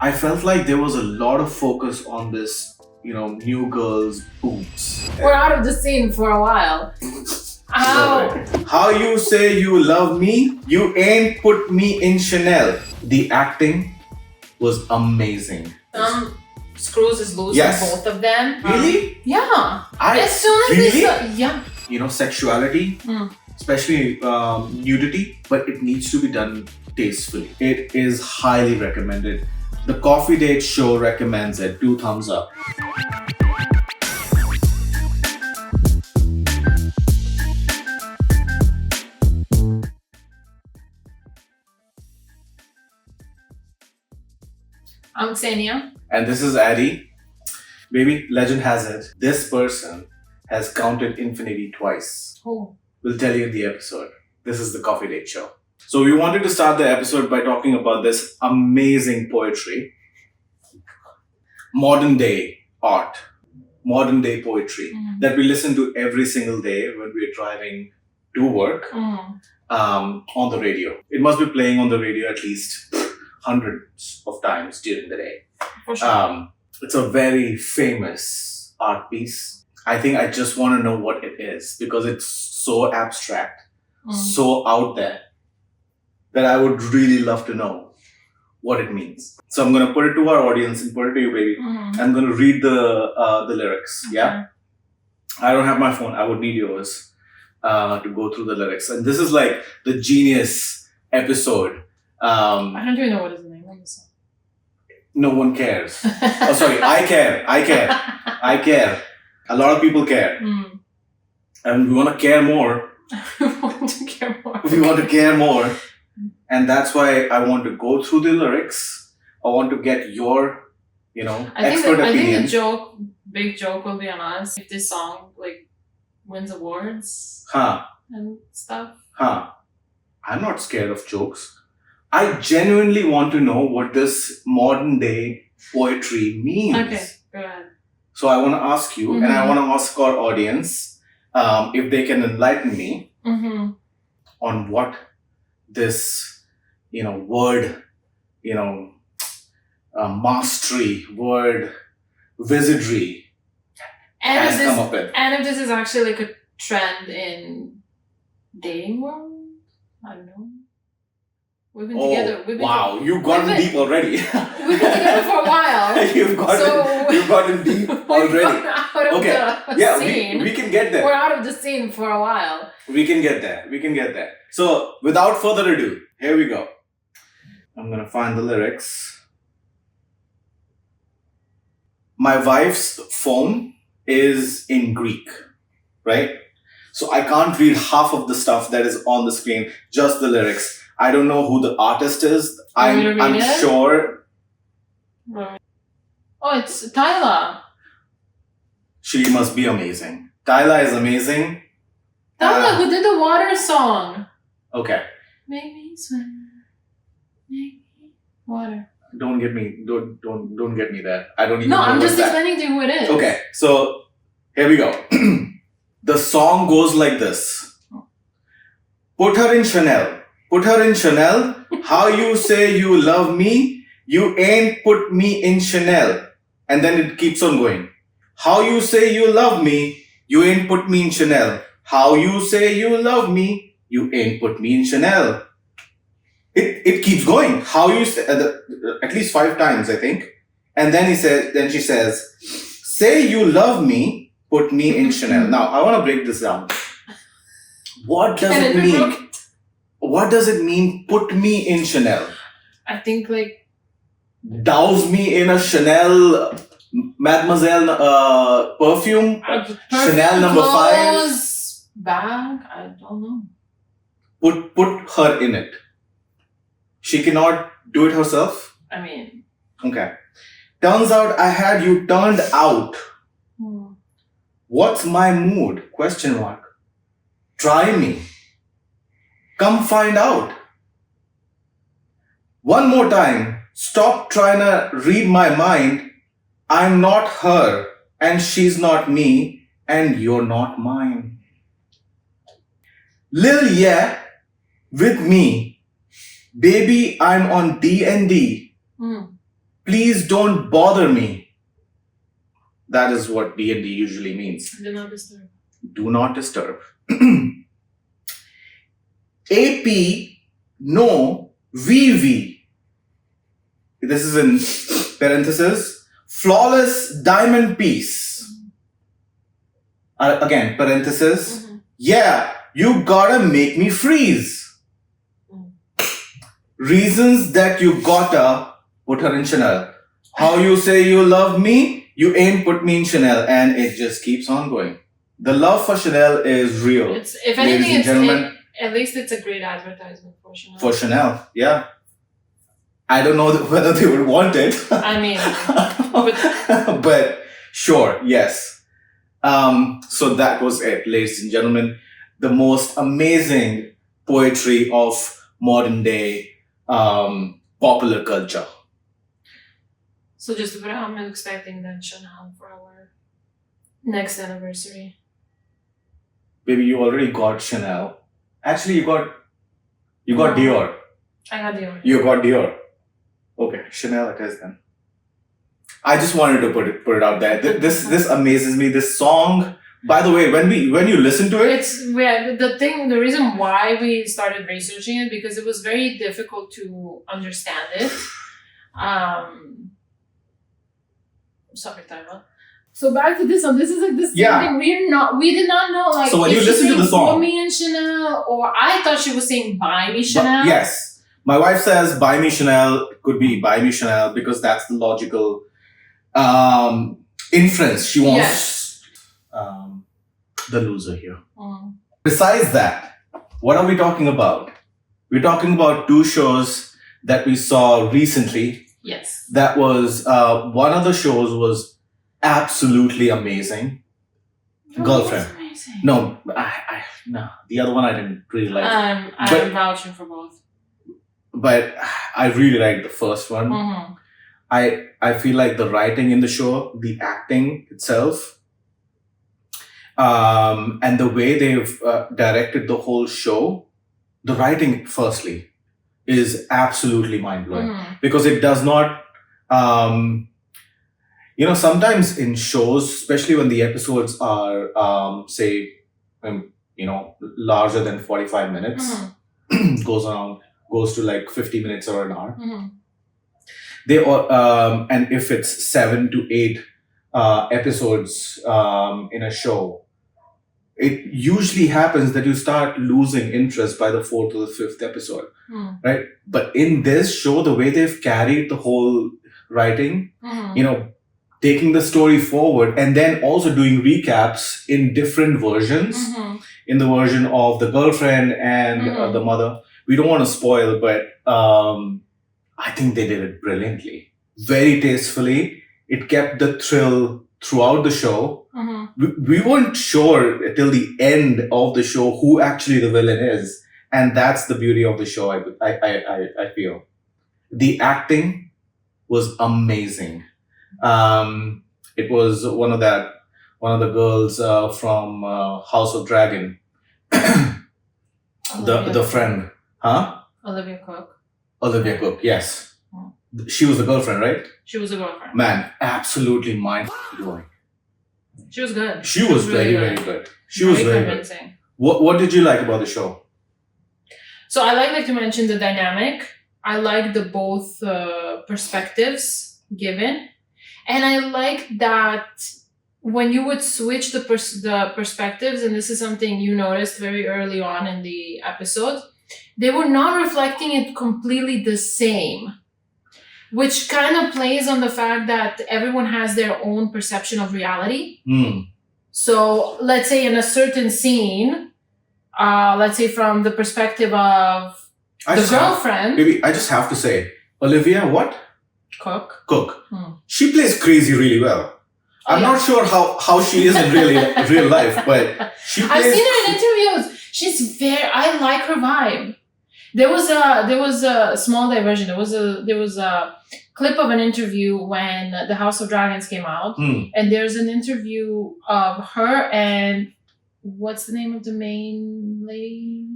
I felt like there was a lot of focus on this, new girl's boobs. We're out of the scene for a while. Ow! How you say you love me? You ain't put me in Chanel. The acting was amazing. Screws is loose Yes. on both of them. Really? Yeah. As soon as really? they start, yeah. Sexuality, especially nudity, but it needs to be done tastefully. It is highly recommended. The Coffee Date Show recommends it. 2 thumbs up. I'm Xenia. And this is Addy. Baby, legend has it, this person has counted infinity twice. Oh. We'll tell you in the episode. This is the Coffee Date Show. So we wanted to start the episode by talking about this amazing poetry. Modern day art. Modern day poetry that we listen to every single day when we're driving to work on the radio. It must be playing on the radio at least hundreds of times during the day. For sure. It's a very famous art piece. I think I just want to know what it is because it's so abstract, so out there that I would really love to know what it means. So I'm going to put it to our audience and put it to you, baby. I'm going to read the lyrics. Okay. Yeah. I don't have my phone. I would need yours to go through the lyrics. And this is like the genius episode. I don't even know what is the name of the song. No one cares. Oh, sorry. I care. I care. A lot of people care. And we want to care more. We want to care more. We want to care more. And that's why I want to go through the lyrics. I want to get your, expert opinion. I think the big joke will be on us if this song wins awards and stuff. I'm not scared of jokes. I genuinely want to know what this modern day poetry means. Okay, go ahead. So I want to ask you, and I want to ask our audience if they can enlighten me on what this, word, mastery, word wizardry has come up with. And if this is actually a trend in dating world, I don't know. We've been together. You've gotten deep already. We've been together for a while. You've gotten deep already. Out of the scene. We can get there. We're out of the scene for a while. We can get there. So, without further ado, here we go. I'm going to find the lyrics. My wife's phone is in Greek, right? So, I can't read half of the stuff that is on the screen, just the lyrics. I don't know who the artist is. I'm sure. Oh, it's Tyla. She must be amazing. Tyla is amazing. Tyla, who did the water song? Okay. Make me swim. Make me water. Don't get me there. I don't even know. No, I'm just that. explaining to you who it is. Okay, so here we go. The song goes like this. Put her in Chanel. Put her in Chanel. How you say you love me? You ain't put me in Chanel. And then it keeps on going. How you say you love me? You ain't put me in Chanel. How you say you love me? You ain't put me in Chanel. It keeps going. How you say, at least 5 times, I think. And then she says, say you love me, put me in Chanel. Now, I want to break this down. What does it mean? What does it mean, put me in Chanel? I think douse me in a Chanel Mademoiselle perfume? Chanel number 5? Bag? I don't know. Put her in it. She cannot do it herself? I mean... Okay. Turns out I had you turned out. What's my mood? Question mark. Try me. Come find out. One more time. Stop trying to read my mind. I'm not her, and she's not me, and you're not mine. Lil yeah, with me. Baby, I'm on D&D. Please don't bother me. That is what D&D usually means. Do not disturb. Do not disturb. AP, no, VV. This is in parenthesis. Flawless diamond piece. Again, parenthesis. Yeah, you gotta make me freeze. Reasons that you gotta put her in Chanel. How you say you love me, you ain't put me in Chanel, and it just keeps on going. The love for Chanel is real. It's, if anything, at least it's a great advertisement for Chanel. For Chanel, yeah. I don't know whether they would want it. I mean, but sure, yes. So that was it, ladies and gentlemen. The most amazing poetry of modern day popular culture. So just to put out, I'm expecting then Chanel for our next anniversary. Baby, you already got Chanel. Actually, you got Dior. I got Dior. You got Dior. Okay, Chanel it is then. I just wanted to put it out there. This amazes me. This song. By the way, when you listen to it, the reason why we started researching it because it was very difficult to understand it. Sorry, Tyla. So back to this one. This is like this thing. We did not know like. So when you listen to the song, "For Me and Chanel," or I thought she was saying "Buy Me Chanel." Yes, my wife says "Buy Me Chanel." It could be "Buy Me Chanel" because that's the logical inference. She wants the loser here. Besides that, what are we talking about? We're talking about two shows that we saw recently. Yes. That was one of the shows was absolutely amazing. Girlfriend. Amazing. No, no. The other one I didn't really like. I'm vouching for both. But I really liked the first one. Mm-hmm. I feel like the writing in the show, the acting itself, and the way they've directed the whole show, the writing firstly is absolutely mind-blowing because it does not sometimes in shows, especially when the episodes are larger than 45 minutes, goes to like 50 minutes or an hour, they and if it's 7 to 8 episodes in a show, it usually happens that you start losing interest by the 4th or the 5th episode, right? But in this show, the way they've carried the whole writing, taking the story forward and then also doing recaps in different versions, in the version of the girlfriend and the mother. We don't want to spoil, but I think they did it brilliantly, very tastefully. It kept the thrill throughout the show. We weren't sure till the end of the show who actually the villain is, and that's the beauty of the show. I feel the acting was amazing. It was one of the girls from House of Dragon, the friend, Olivia Cooke. Olivia Cooke, yes. She was the girlfriend, right? She was the girlfriend. Man, absolutely mind-blowing. She was good. She was very, very good. She was very convincing. Good. What did you like about the show? So I like you mentioned the dynamic. I like the both perspectives given. And I like that when you would switch the perspectives, and this is something you noticed very early on in the episode, they were not reflecting it completely the same, which kind of plays on the fact that everyone has their own perception of reality. So let's say in a certain scene, let's say from the perspective of the girlfriend. Maybe I just have to say, Olivia, what? Cooke. She plays crazy really well. I'm not sure how she is in real life, but she plays. I've seen her in interviews. I like her vibe. There was a small diversion. There was a clip of an interview when the House of Dragons came out, and there's an interview of her and what's the name of the main lady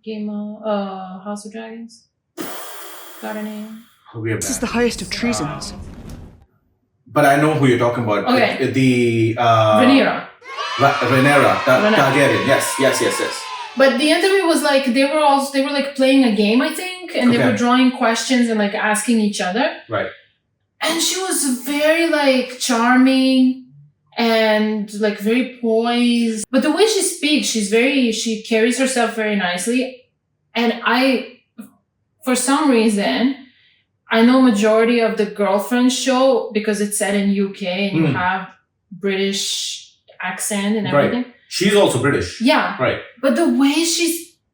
game of House of Dragons? Got her name? This is the highest of treasons. but I know who you're talking about. Okay. The Rhaenyra. Rhaenyra Targaryen. Yes. But the interview was like they were like playing a game, I think, and they Okay. were drawing questions and like asking each other. Right. And she was very like charming and like very poised. But the way she speaks, she carries herself very nicely. And for some reason, I know majority of the Girlfriend show because it's set in UK and you have British accent and Right. everything. She's also British. Yeah. Right. But the way she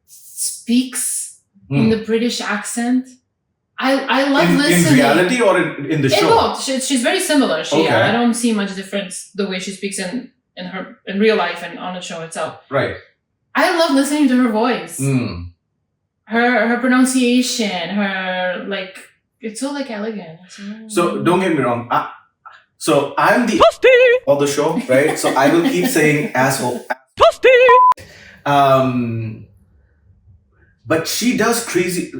speaks in the British accent, I love listening. In reality or in the show? Both. She's very similar. Okay. I don't see much difference the way she speaks in real life and on the show itself. Right. I love listening to her voice. Her pronunciation, her like it's so like elegant. So don't get me wrong. So I'm the of the show, right? So I will keep saying asshole. But she does crazy,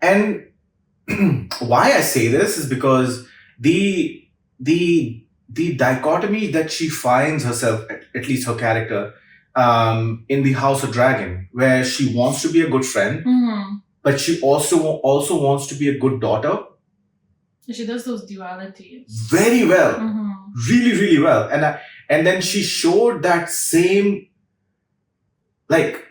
and why I say this is because the dichotomy that she finds herself, at least her character, in the House of Dragon, where she wants to be a good friend, but she also wants to be a good daughter. She does those dualities very well, really, really well, and then she showed that same, like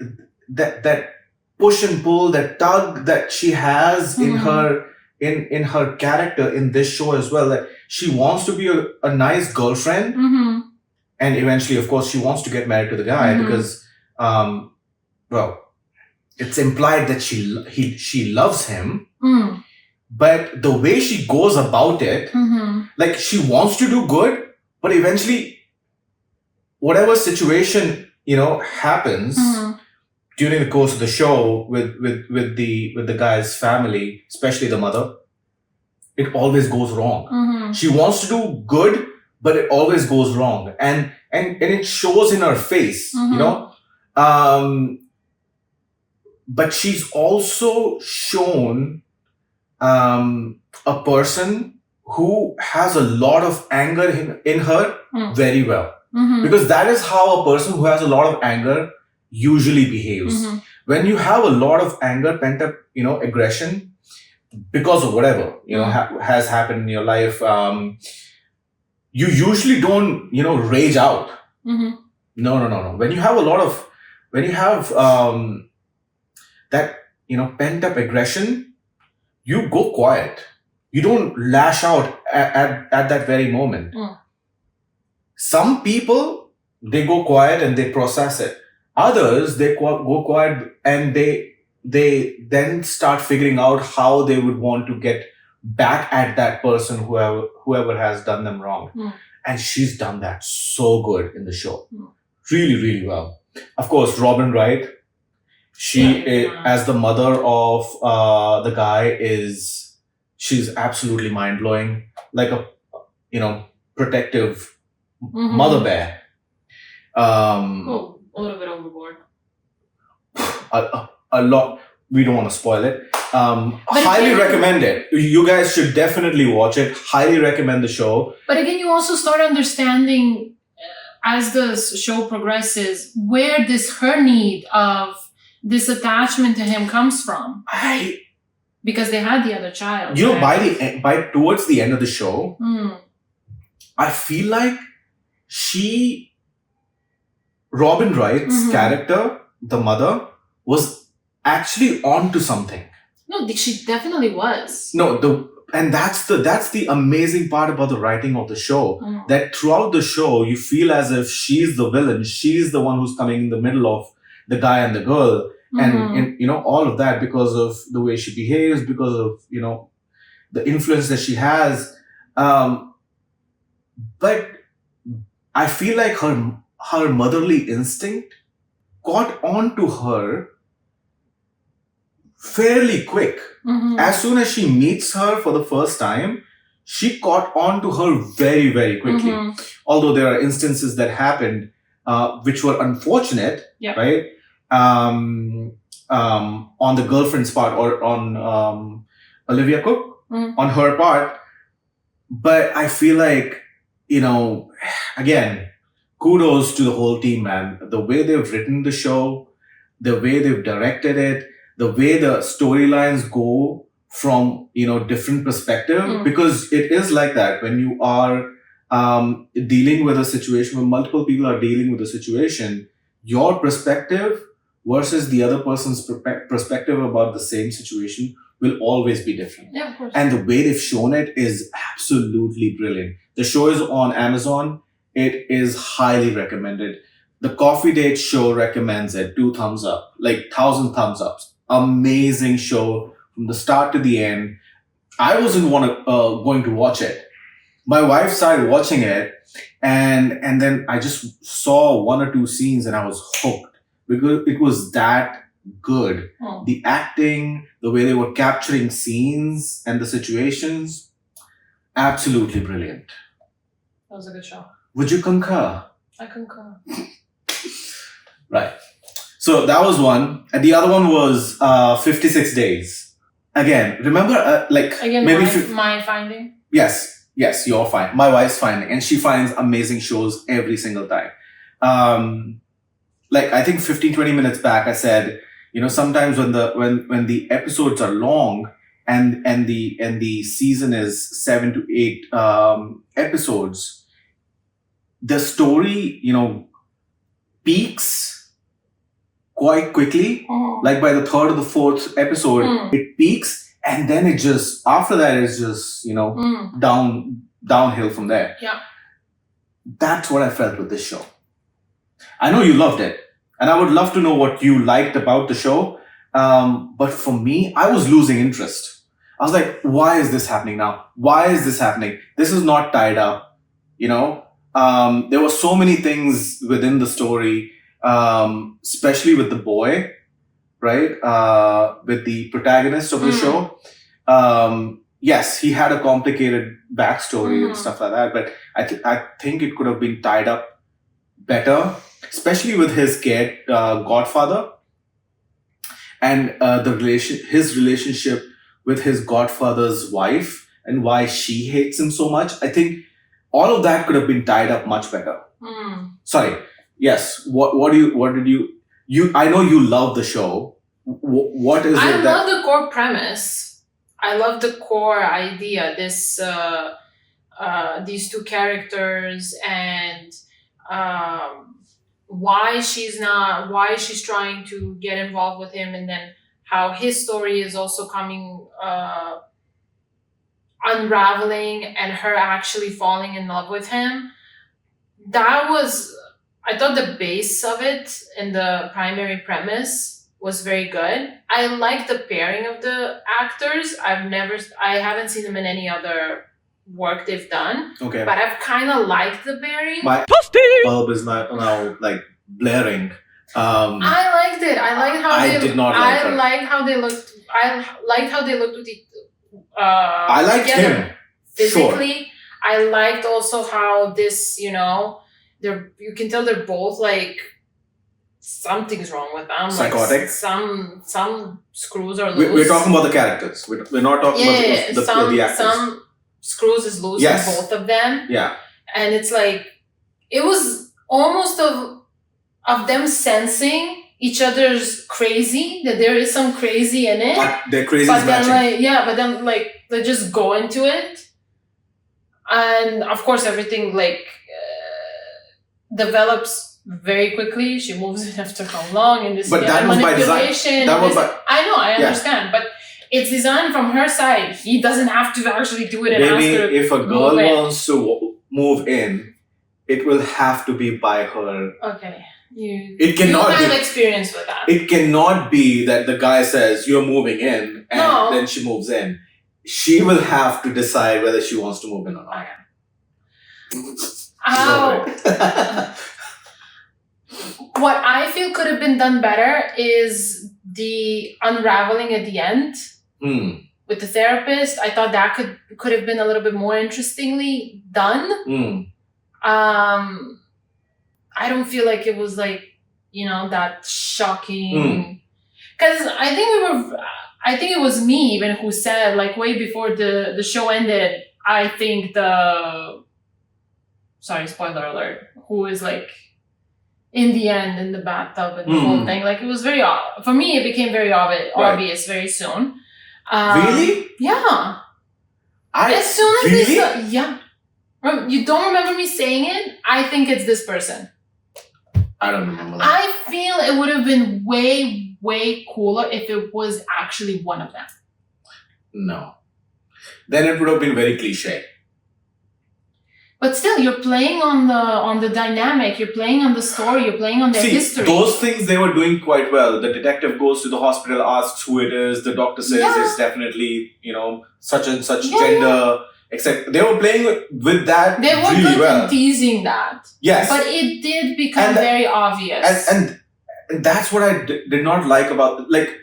that push and pull, that tug that she has in her character in this show as well. That she wants to be a nice girlfriend, and eventually, of course, she wants to get married to the guy because, well, it's implied that she loves him. But the way she goes about it, like she wants to do good, but eventually, whatever situation happens during the course of the show with the guy's family, especially the mother, it always goes wrong. She wants to do good, but it always goes wrong, and it shows in her face, But she's also shown a person who has a lot of anger in her very well. Because that is how a person who has a lot of anger usually behaves. When you have a lot of anger, pent up, aggression, because of whatever, has happened in your life, you usually don't, rage out. No. When you have that, pent up aggression, you go quiet. You don't lash out at that very moment. Some people, they go quiet and they process it. Others, they go quiet and they then start figuring out how they would want to get back at that person, whoever has done them wrong. And she's done that so good in the show. Really, really well. Of course, Robin Wright, she as the mother of the guy she's absolutely mind-blowing, like a protective mother bear. A little bit overboard. A lot. We don't want to spoil it. Highly recommend it. You guys should definitely watch it. Highly recommend the show. But again, you also start understanding as the show progresses where her need of this attachment to him comes from. Because they had the other child. By towards the end of the show, I feel like Robin Wright's character, the mother, was actually onto something. No, she definitely was. And that's the amazing part about the writing of the show. That throughout the show, you feel as if she's the villain. She's the one who's coming in the middle of the guy and the girl. And all of that because of the way she behaves, because of, the influence that she has. But I feel like her motherly instinct got onto her fairly quick. As soon as she meets her for the first time, she caught on to her very, very quickly. Although there are instances that happened which were unfortunate, right? On the girlfriend's part, or on Olivia Cooke, on her part. But I feel like again, kudos to the whole team, man. The way they've written the show, the way they've directed it, the way the storylines go from different perspective, because it is like that when you are dealing with a situation when multiple people are dealing with a situation, your perspective versus the other person's perspective about the same situation will always be different. Yeah, of course. And the way they've shown it is absolutely brilliant. The show is on Amazon. It is highly recommended. The Coffee Date Show recommends it. 2 thumbs up, like 1,000 thumbs ups. Amazing show from the start to the end. I wasn't going to watch it. My wife started watching it, and then I just saw 1 or 2 scenes, and I was hooked because it was that good. The acting, the way they were capturing scenes and the situations, absolutely brilliant. That was a good show. Would you concur? I concur. Right. So that was one. And the other one was 56 Days. Again, remember, maybe my finding? Yes, you're fine. My wife's finding. And she finds amazing shows every single time. I think 15-20 minutes back, I said, sometimes when the episodes are long and the season is 7 to 8 episodes, the story, peaks quite quickly. Like by the 3rd or the 4th episode, it peaks, and then it just, after that, it's just, downhill from there. Yeah. That's what I felt with this show. I know you loved it, and I would love to know what you liked about the show. But for me, I was losing interest. I was like, why is this happening now? Why is this happening? This is not tied up, there were so many things within the story, especially with the boy, right? With the protagonist of the show. Yes, he had a complicated backstory and stuff like that, but I think it could have been tied up better, especially with his godfather and his relationship with his godfather's wife and why she hates him so much. I think all of that could have been tied up much better. Sorry. Yes. What did you? I know you love the show. What is it? I love the core premise. I love the core idea. This these 2 characters and why she's trying to get involved with him, and then how his story is also coming. Unraveling and her actually falling in love with him. I thought the base of it and the primary premise was very good. I like the pairing of the actors. I haven't seen them in any other work they've done. Okay. But I've kind of liked the pairing. My bulb is now like blaring. I liked it. I liked how I did not like her. I liked how they looked. I liked how they looked with I liked him physically. Sure. I liked also how this, you can tell they're both like something's wrong with them. Psychotic. Like some screws are loose. We're talking about the characters. We're not talking about the actors. Some screws is loose in both of them. Yeah. And it's like it was almost of them sensing each other's crazy, that there is some crazy in it. But their crazy is matching. They just go into it. And of course, everything develops very quickly. She moves in after how long, and this that was by design. I understand, but it's designed from her side. He doesn't have to actually do it and ask her. Maybe if a girl wants to move in, it will have to be by her. Okay. You have experience with that. It cannot be that the guy says you're moving in and then she moves in. She will have to decide whether she wants to move in or not. What I feel could have been done better is the unraveling at the end with the therapist. I thought that could have been a little bit more interestingly done. I don't feel like it was that shocking. Because I think it was me even who said way before the show ended, I think the sorry, spoiler alert, who is like in the end in the bathtub and the whole thing. Like it was very, for me, it became very obvious very soon. Really? Yeah. As soon as they start, yeah. You don't remember me saying it? I think it's this person. I don't remember that. I feel it would have been way, way cooler if it was actually one of them. No. Then it would have been very cliche. But still, you're playing on the dynamic, you're playing on the story, you're playing on their history. Those things they were doing quite well. The detective goes to the hospital, asks who it is. The doctor says it's definitely, such and such gender. Except they were playing with that they were really good well. in teasing that. Yes. But it did become very obvious. And that's what I did not like about, like,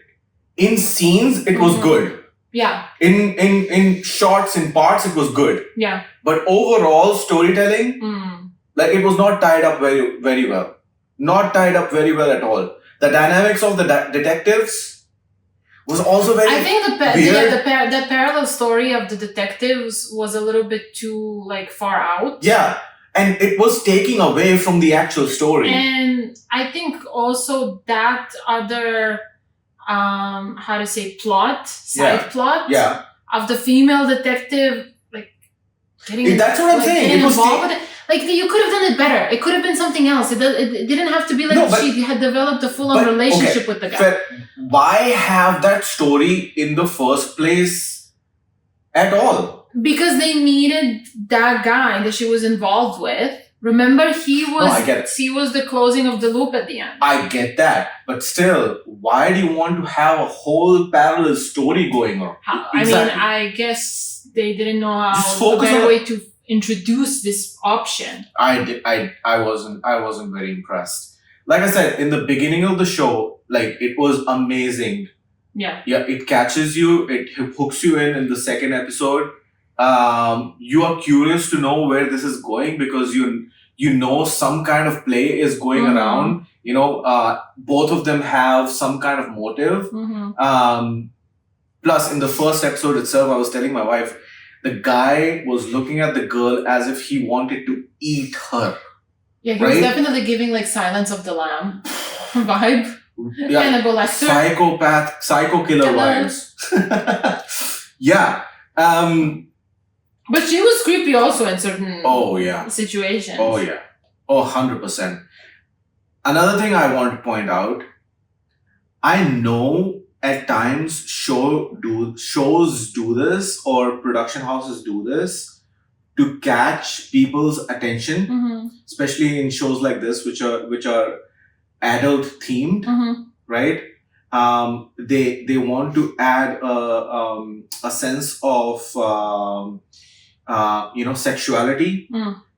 in scenes, it was good. Yeah. In shots, in parts, it was good. Yeah. But overall storytelling, like, it was not tied up very, very well. Not tied up very well at all. The dynamics of the detectives was also very I think weird. the parallel story of the detectives was a little bit too like far out. Yeah, and it was taking away from the actual story. And I think also that other side plot of the female detective like getting that's what I'm saying. Getting it was involved with it. Like you could have done it better. It could have been something else. It didn't have to be like she had developed a full-on relationship with the guy. Why have that story in the first place at all? Because they needed that guy that she was involved with. Remember, he was the closing of the loop at the end. I get that, but still, why do you want to have a whole parallel story going on? I mean, I guess they didn't know how a better way to introduce this option. I wasn't very impressed. Like I said, in the beginning of the show, like, it was amazing. Yeah. Yeah, it catches you, it hooks you in the second episode. You are curious to know where this is going because you know some kind of play is going around. Both of them have some kind of motive. Plus, in the first episode itself, I was telling my wife, the guy was looking at the girl as if he wanted to eat her. Yeah, he was definitely giving like Silence of the Lamb vibe. Yeah, Hannibal Lecter. psycho killer vibes. Yeah. But she was creepy also in certain situations. Oh, yeah. 100%. Another thing I want to point out, I know at times shows do this or production houses do this to catch people's attention, especially in shows like this, which are adult themed, right? They want to add a sense of sexuality,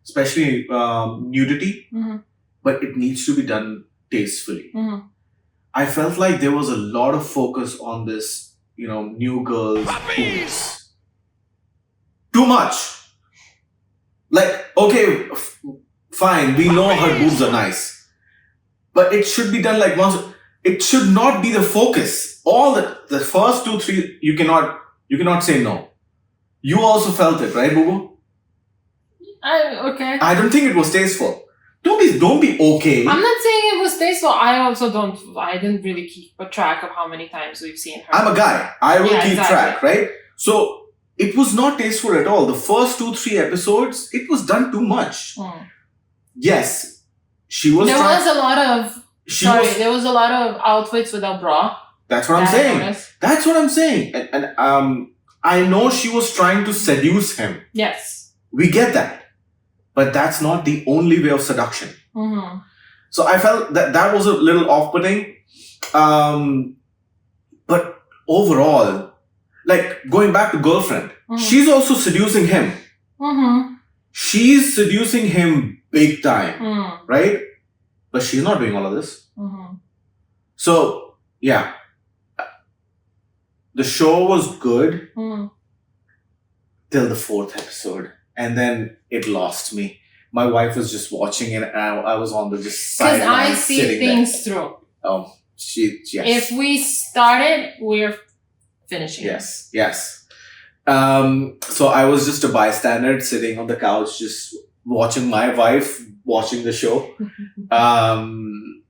especially nudity, but it needs to be done tastefully. I felt like there was a lot of focus on this, new girl's boobs. Too much. Like, okay, fine, we know her boobs are nice, but it should be done like once. It should not be the focus. All the first 2, 3, you cannot say no. You also felt it, right, Boo Boo? Okay. I don't think it was tasteful. Don't be okay. I'm not saying it was tasteful. I didn't really keep a track of how many times we've seen her. I'm a guy. I will keep track, right? So it was not tasteful at all. The first 2, 3 episodes, it was done too much. Yes, she was. There was a lot of outfits without bra. That's what I'm saying. That's what I'm saying. And I know she was trying to seduce him. Yes. We get that. But that's not the only way of seduction. So I felt that was a little off-putting. But overall, like, going back to girlfriend, she's also seducing him. She's seducing him big time, right? But she's not doing all of this. So, yeah. The show was good till the 4th episode. And then it lost me. My wife was just watching it and I was on the just sideline. Because I see things through. Oh, yes. If we started, we're finishing. Yes. So I was just a bystander sitting on the couch, just watching my wife watching the show, and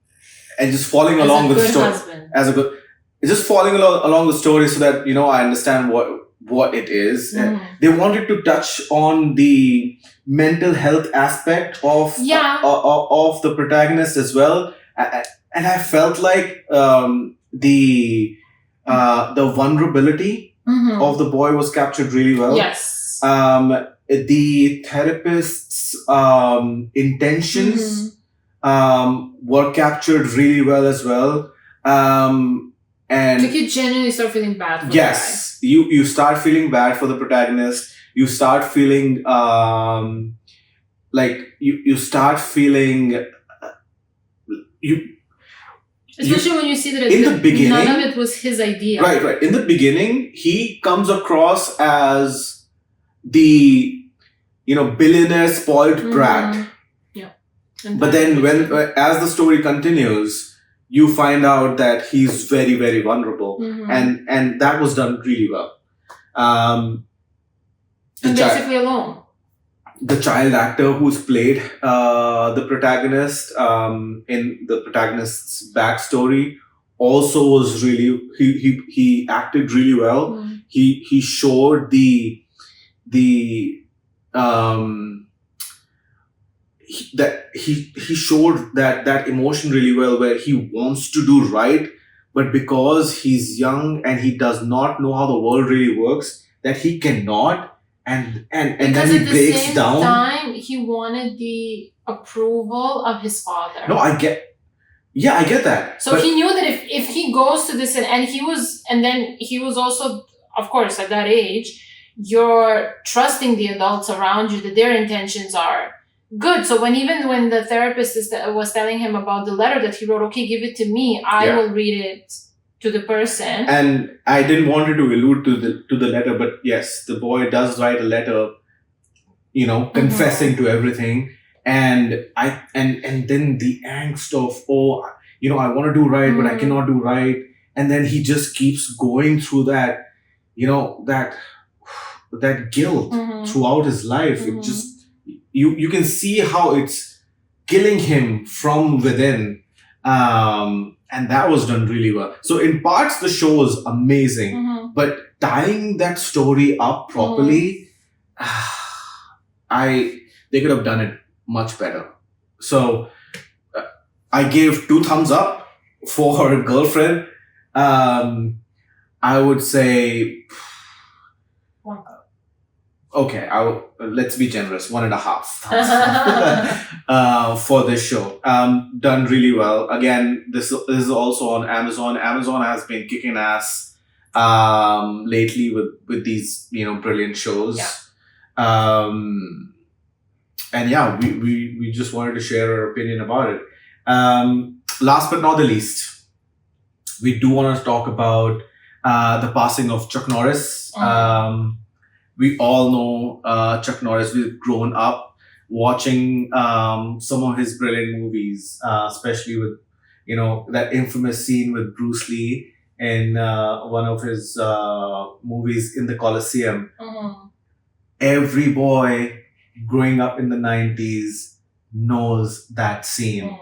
just following As along a with the good story husband. as a good, just following along the story so that I understand what it is. And they wanted to touch on the mental health aspect of of the protagonist as well. And I felt like the vulnerability of the boy was captured really well. Yes. The therapist's intentions were captured really well as well. And Like you genuinely start feeling bad for yes, you start feeling bad for the protagonist. You start feeling like you start feeling you. Especially when you see that in the beginning, none of it was his idea. Right. In the beginning, he comes across as the billionaire spoiled brat. Yeah. But then as the story continues, you find out that he's very, very vulnerable. And that was done really well. And basically alone. The child actor who's played the protagonist in the protagonist's backstory also was really, he acted really well. He showed the he showed that emotion really well, where he wants to do right, but because he's young and he does not know how the world really works, that he cannot. And then he breaks down. Because at the same time, he wanted the approval of his father. No, I get that. So he knew that if he goes to this, and he was also, of course, at that age, you're trusting the adults around you that their intentions are good. So when the therapist was telling him about the letter that he wrote, okay, give it to me, I will read it to the person. And I didn't want to allude to the letter, but yes, the boy does write a letter, confessing to everything. And then the angst of, I want to do right, but I cannot do right. And then he just keeps going through that, that guilt throughout his life. It just, you can see how it's killing him from within. And that was done really well. So in parts, the show was amazing, but tying that story up properly, they could have done it much better. So I gave 2 thumbs up for Girlfriend. I would say, okay, let's be generous. 1.5 thumbs for this show. Done really well. Again, this is also on Amazon. Amazon has been kicking ass lately with these brilliant shows. And yeah, we just wanted to share our opinion about it. Last but not the least, we do want to talk about the passing of Chuck Norris. We all know Chuck Norris. We've grown up watching some of his brilliant movies, especially with, that infamous scene with Bruce Lee in one of his movies in the Coliseum. Every boy growing up in the 90s knows that scene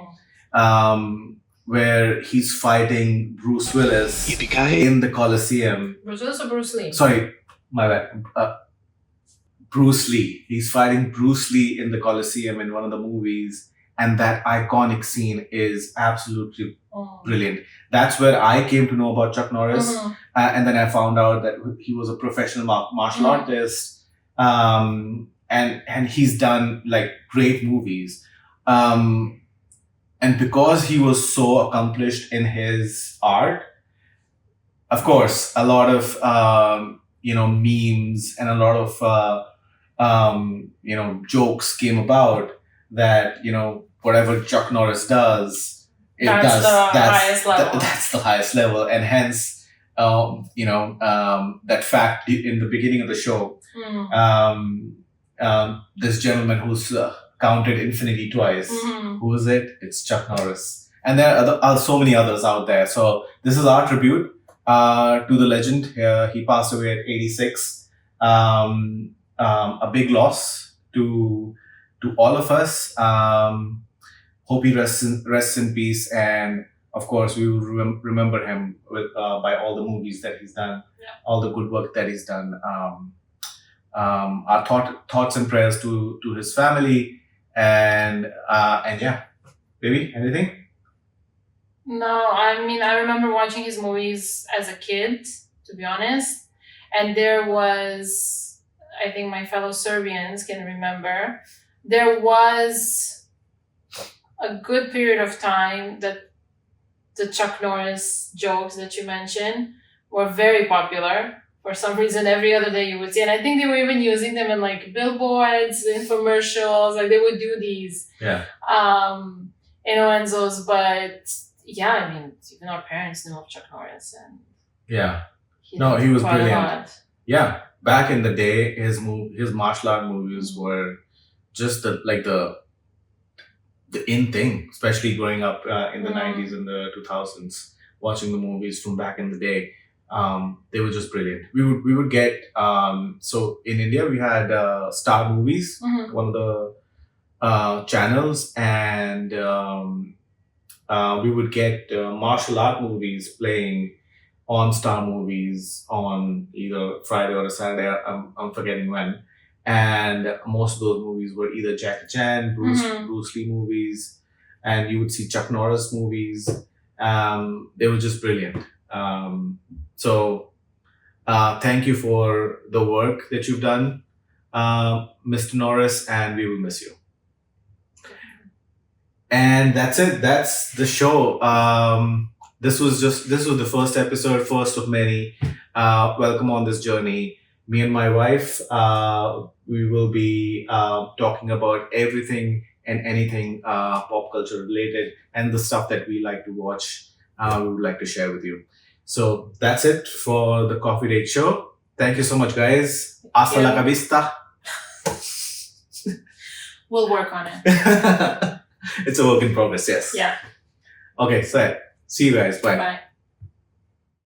where he's fighting Bruce Willis in the Coliseum. Bruce Willis or Bruce Lee? Sorry, my bad. Bruce Lee. He's fighting Bruce Lee in the Coliseum in one of the movies, and that iconic scene is absolutely brilliant. That's where I came to know about Chuck Norris, and then I found out that he was a professional martial artist, and he's done like great movies. And because he was so accomplished in his art, of course, a lot of memes and a lot of jokes came about that, whatever Chuck Norris does, that's the highest level. And hence, that fact in the beginning of the show, this gentleman who's counted infinity twice, who is it? It's Chuck Norris. And there are so many others out there. So this is our tribute to the legend. He passed away at 86. A big loss to to all of us. Hope he rests in peace, and of course, we will remember him by all the movies that he's done, all the good work that he's done. Our thoughts and prayers to his family, and yeah, baby, anything? No, I mean, I remember watching his movies as a kid, to be honest. And there was, I think my fellow Serbians can remember, there was a good period of time that the Chuck Norris jokes that you mentioned were very popular. For some reason, every other day you would see. And I think they were even using them in like billboards, infomercials. Like they would do these innuendos. But yeah, I mean, even our parents knew of Chuck Norris. And Yeah. he No, did he was quite a brilliant. lot. Yeah, back in the day, his martial art movies were just the in thing, especially growing up in the Mhm. 90s and the 2000s, watching the movies from back in the day. They were just brilliant. We would get so in India we had Star Movies, Mhm. one of the channels, and we would get martial art movies playing on Star Movies on either Friday or a Saturday. I'm forgetting when. And most of those movies were either Jackie Chan, Mhm. Bruce Lee movies, and you would see Chuck Norris movies. They were just brilliant. So thank you for the work that you've done, Mr. Norris, and we will miss you. And that's it. That's the show. This was the first episode, first of many. Welcome on this journey. Me and my wife, we will be talking about everything and anything pop culture related, and the stuff that we like to watch. We would like to share with you. So that's it for the Coffee Date Show. Thank you so much, guys. Hasta la you. vista. We'll work on it. It's a work in progress. Yes. Yeah. Okay. So see you guys. Bye. Bye.